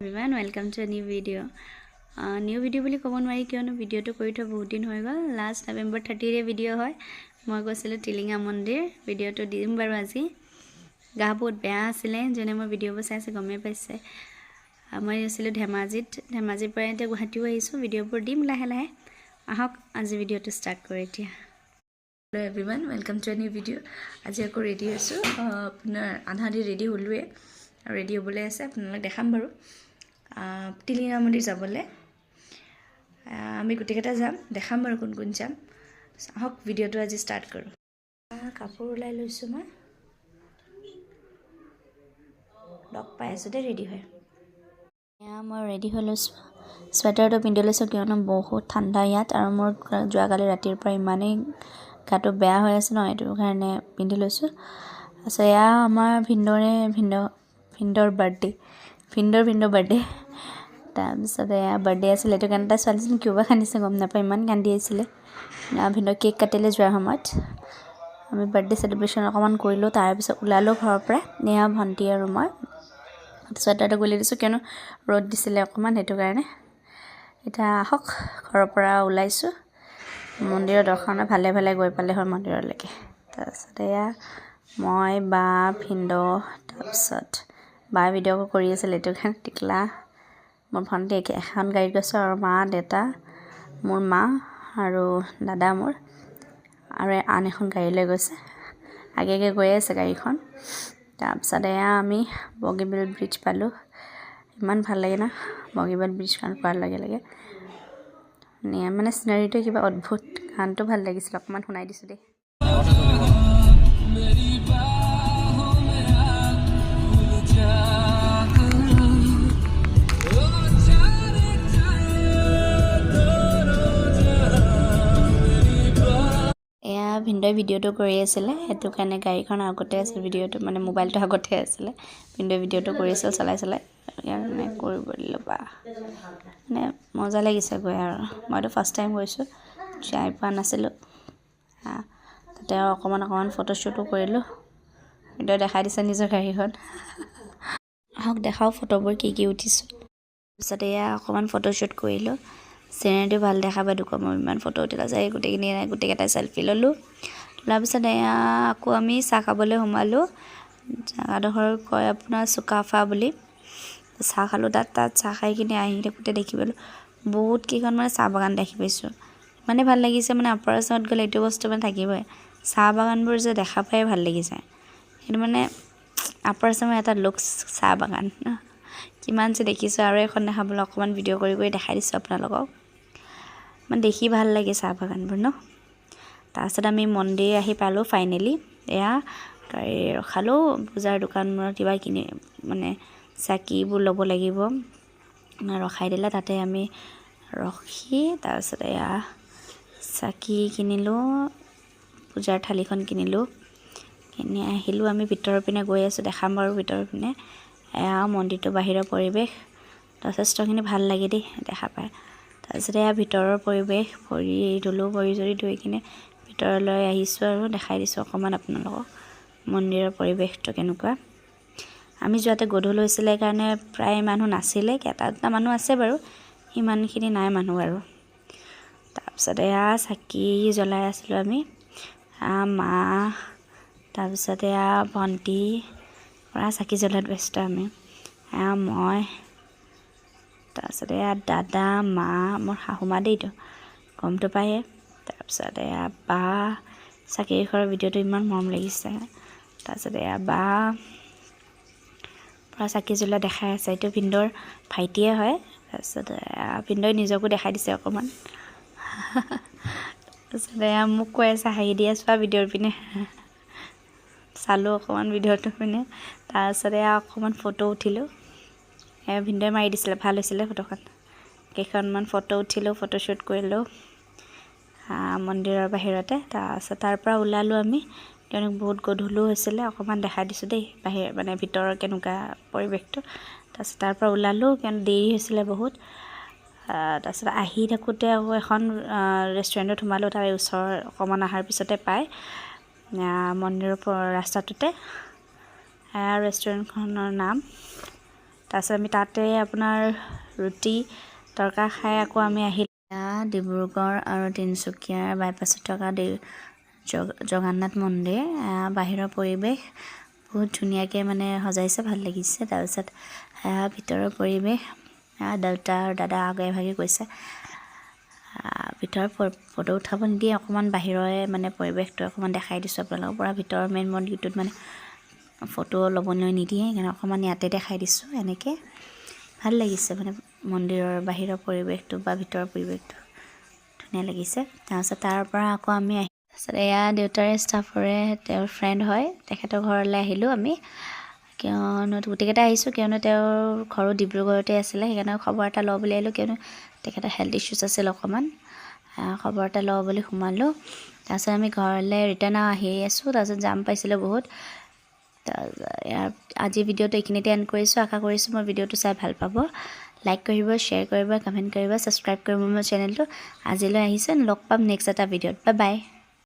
Everyone, welcome to a new video. New video বুলি ক'ব নোৱাৰি কিয়নো ভিডিঅ'টো কৰি থোৱা বহুত দিন হৈ গ'ল। লাষ্ট নৱেম্বৰ 30 ৰে ভিডিঅ' হয়। মই গৈছিলোঁ টিলিঙা মন্দিৰ। ভিডিঅ'টো দিম বাৰু আজি। গা বহুত বেয়া আছিলে, যেনে মই ভিডিঅ'বোৰ চাইছে গমেই পাইছে। মই গৈছিলোঁ ধেমাজিৰ পৰা এতিয়া গুৱাহাটীও আহিছোঁ। ভিডিঅ'বোৰ দিম লাহে লাহে। আহক আজি ভিডিঅ'টো ষ্টাৰ্ট কৰোঁ এতিয়া। Hello' everyone, welcome to a new video'. আজি আকৌ ৰেডি হৈছোঁ। আপোনাৰ আধা আধি ৰেডি হ'লোৱে আৰু ৰেডি হ'বলৈ আছে, আপোনালোক দেখাম বাৰু। টিলিঙা মন্দিৰ যাবলৈ আমি গোটেইকেইটা যাম, দেখাম বাৰু কোন কোন যাম। আহক ভিডিঅ'টো আজি ষ্টাৰ্ট কৰোঁ। কাপোৰ ওলাই লৈছোঁ, মই লগ পাই আছোঁ দেই ৰেডি হয়। মই ৰেডি হৈ লৈছোঁ, চুৱেটাৰটো পিন্ধি লৈছোঁ কিয়নো বহুত ঠাণ্ডা ইয়াত, আৰু মোৰ যোৱাকালি ৰাতিৰ পৰা ইমানেই গাটো বেয়া হৈ আছে ন, সেইটো কাৰণে পিন্ধি লৈছোঁ। তাৰপিছত এয়া আমাৰ ভিন্দৰ বাৰ্থডে, ভিন্দৰ বাৰ্থডে। তাৰপিছত এয়া বাৰ্থডে আছিলে, সেইটো কাৰণে তাই ছোৱালীজনী কিয় বা কান্দিছে গম নাপায়, ইমান কান্দি আছিলে। ভিন্দৰ কেক কাটিলে যোৱাৰ সময়ত আমি বাৰ্থডে চেলিব্ৰেশ্যন অকণমান কৰিলোঁ। তাৰপিছত ওলালোঁ ঘৰৰ পৰা, এয়া ভণ্টি আৰু মই। চুৱেটাৰটো গুলি দিছোঁ কিয়নো ৰ'দ দিছিলে অকণমান, সেইটো কাৰণে। এতিয়া আহক, ঘৰৰ পৰা ওলাইছোঁ। মন্দিৰৰ দৰ্শনে ভালে ভালে গৈ পালে হয় মন্দিৰলৈকে। তাৰপিছত এয়া মই, বা, ভিন্দৌ, তাৰপিছত বাই ভিডিঅ' কৰি আছিলে, এইটো কাৰণে টিকলা মোৰ ভণ্টি এখন গাড়ীত গৈছোঁ, আৰু মা দেউতা, মোৰ মা আৰু দাদা মোৰ, আৰু আন এখন গাড়ী লৈ গৈছে। আগে গৈ আছে গাড়ীখন। তাৰপিছত এয়া আমি বগীবিল ব্ৰিজ পালোঁ। ইমান ভাল লাগে না বগীবিল ব্ৰিজখন পোৱাৰ লগে লগে। মানে চিনাৰীটো কিবা অদ্ভুত, গানটো ভাল লাগিছিল, অকণমান শুনাই দিছোঁ দেই। এয়া ভিন্দই ভিডিঅ'টো কৰি আছিলে, সেইটো কাৰণে গাড়ীখন আগতে আছিল, ভিডিঅ'টো মানে মোবাইলটো আগতে আছিলে। ভিন্দই ভিডিঅ'টো কৰি আছিল চলাই মানে কৰিব দিলোঁ বা, মানে মজা লাগিছে গৈ। আৰু মইতো ফাৰ্ষ্ট টাইম গৈছোঁ, যাই পোৱা নাছিলোঁ। তাতে আৰু অকণমান ফটোশ্বুটো কৰিলোঁ। ভিডিঅ' দেখাই দিছে নিজৰ গাড়ীখন। আহক দেখাওঁ ফটোবোৰ কি উঠিছোঁ। তাৰপিছত এয়া অকণমান ফটোশ্বুট কৰিলোঁ, চিনেৰীটো ভাল দেখা পাই দুখ মই ইমান ফটো উঠিলা যায়, গোটেইকেইটাই চেল্ফি ল'লোঁ। লোৱাৰ পিছত এয়া আকৌ আমি চাহ খাবলৈ সোমালোঁ। জেগাডোখৰ কয় আপোনাৰ চুকাফা বুলি। চাহ খালোঁ তাত চাহ খাই কিনে আহি থাকোঁতে দেখি পালোঁ বহুত কেইখন মানে চাহ বাগান দেখি পাইছোঁ। ইমানেই ভাল লাগিছে, মানে আপাৰ আছামত গ'লে এইটো বস্তু মানে থাকিবই, চাহ বাগানবোৰ যে দেখা পাই ভাল লাগিছে। সেইটো মানে আপাৰ আছামৰ এটা লুকছ চাহ বাগান। কিমান যে দেখিছোঁ, আৰু এখন দেখাবলৈ অকণমান ভিডিঅ' কৰি দেখাই দিছোঁ আপোনালোকক। মানে দেখি ভাল লাগে চাহ বাগানবোৰ ন। তাৰপিছত আমি মন্দিৰ আহি পালোঁ ফাইনেলি। এয়া গাড়ী ৰখালোঁ, পূজাৰ দোকানবোৰত কিবা কিনি মানে চাকিবোৰ ল'ব লাগিব, ৰখাই দিলে। তাতে আমি ৰখি তাৰপিছত এয়া চাকি কিনিলোঁ, পূজাৰ থালিখন কিনিলোঁ, কিনি আহিলোঁ। আমি ভিতৰৰ পিনে গৈ আছোঁ, দেখাম বাৰু ভিতৰৰ পিনে। এয়া মন্দিৰটো বাহিৰৰ পৰিৱেশ যথেষ্টখিনি ভাল লাগে দেই দেখা পায়। তাৰপিছত এয়া ভিতৰৰ পৰিৱেশ, ভৰি চৰি ধুই কিনে ভিতৰলৈ আহিছোঁ আৰু দেখাই দিছোঁ অকণমান আপোনালোকক মন্দিৰৰ পৰিৱেশটো কেনেকুৱা। আমি যোৱাতে গধূলি হৈছিলে কাৰণে প্ৰায় মানুহ নাছিলে, এটা দুটা মানুহ আছে বাৰু, সিমানখিনি নাই মানুহ আৰু। তাৰপিছত এয়া চাকি জ্বলাই আছিলোঁ আমি, মা, তাৰপিছত এয়া ভণ্টি পৰা চাকি জ্বলাত ব্যস্ত আমি। এয়া মই, তাৰপিছত এয়া দাদা, মা, মোৰ শাহুমা দেইটো গমটো পায়ে। তাৰপিছত এয়া বা, চাকিৰ ভিডিঅ'টো ইমান মৰম লাগিছে। তাৰপিছত এয়া বা পৰা চাকি জ্বলা দেখাই আছে, এইটো ভিন্দৰ ভাইটিয়ে হয়। তাৰপিছত ভিন্দই নিজকো দেখাই দিছে অকণমান। তাৰপিছত এয়া মোক কৈ আছে হাঁহি দি আছোঁ ভিডিঅ'ৰ পিনে। চালোঁ অকণমান ভিডিঅ'টো পিনে। তাৰপিছত এয়া অকণমান ফটো উঠিলোঁ, ভিন্দই মাৰি দিছিলে, ভাল হৈছিলে ফটোখন। কেইখনমান ফটো উঠিলোঁ, ফটোশ্বুট কৰিলোঁ মন্দিৰৰ বাহিৰতে। তাৰপিছত তাৰ পৰা ওলালোঁ আমি, কিয়নো বহুত গধূলিও হৈছিলে। অকণমান দেখাই দিছোঁ দেই মানে ভিতৰৰ কেনেকুৱা পৰিৱেশটো। তাৰপিছত তাৰ পৰা ওলালোঁ, কিয়নো দেৰি হৈছিলে বহুত। তাৰপিছত আহি থাকোঁতে আকৌ এখন ৰেষ্টুৰেণ্টত সোমালোঁ, তাৰে ওচৰৰ অকণমান অহাৰ পিছতে পায় মন্দিৰৰ ৰাস্তাটোতে। ৰেষ্টুৰেণ্টখনৰ নাম তাৰপিছত আমি তাতে আপোনাৰ ৰুটি তৰকা খাই আকৌ আমি আহিলোঁ ডিব্ৰুগড় আৰু তিনিচুকীয়াৰ বাইপাছত থকা জগন্নাথ মন্দিৰ। বাহিৰৰ পৰিৱেশ বহুত ধুনীয়াকৈ মানে সজাইছে, ভাল লাগিছে। তাৰপিছত ভিতৰৰ পৰিৱেশ দেউতা আৰু দাদা আগে ভাগে গৈছে। ভিতৰৰ ফটো উঠাব নিদিয়ে, অকণমান বাহিৰৰে মানে পৰিৱেশটো অকণমান দেখাই দিছোঁ আপোনালোকৰ। পৰা ভিতৰৰ মেইন মন্দিৰটোত মানে ফটো ল'বলৈ নিদিয়ে, সেইকাৰণে অকণমান ইয়াতে দেখাই দিছোঁ। এনেকৈ ভাল লাগিছে মানে মন্দিৰৰ বাহিৰৰ পৰিৱেশটো বা ভিতৰৰ পৰিৱেশটো ধুনীয়া লাগিছে। তাৰপিছত তাৰ পৰা আকৌ আমি তাৰপিছত এয়া দেউতাৰে ষ্টাফৰে তেওঁৰ ফ্ৰেণ্ড হয়, তেখেতৰ ঘৰলৈ আহিলোঁ আমি। কিয়নো গোটেইকেইটা আহিছোঁ, কিয়নো তেওঁৰ ঘৰো ডিব্ৰুগড়তে আছিলে, সেইকাৰণে খবৰ এটা লওঁ বুলি আহিলোঁ। কিয়নো তেখেতৰ হেল্থ ইছ্যুজ আছিল অকণমান, খবৰ এটা লওঁ বুলি সোমালোঁ। তাৰপিছত আমি ঘৰলৈ ৰিটাৰ্ণ আহি আছোঁ। তাৰপিছত জাম পাইছিলোঁ বহুত। আজি ভিডিঅ'টো এইখিনিতে এণ্ড কৰিছোঁ। আশা কৰিছোঁ মোৰ ভিডিঅ'টো চাই ভাল পাব। লাইক কৰিব, শ্বেয়াৰ কৰিব, কমেণ্ট কৰিব, ছাবস্ক্ৰাইব কৰিব মোৰ চেনেলটো। আজিলৈ আহিছোঁ, লগ পাম নেক্সট এটা ভিডিঅ'ত। Bye bye.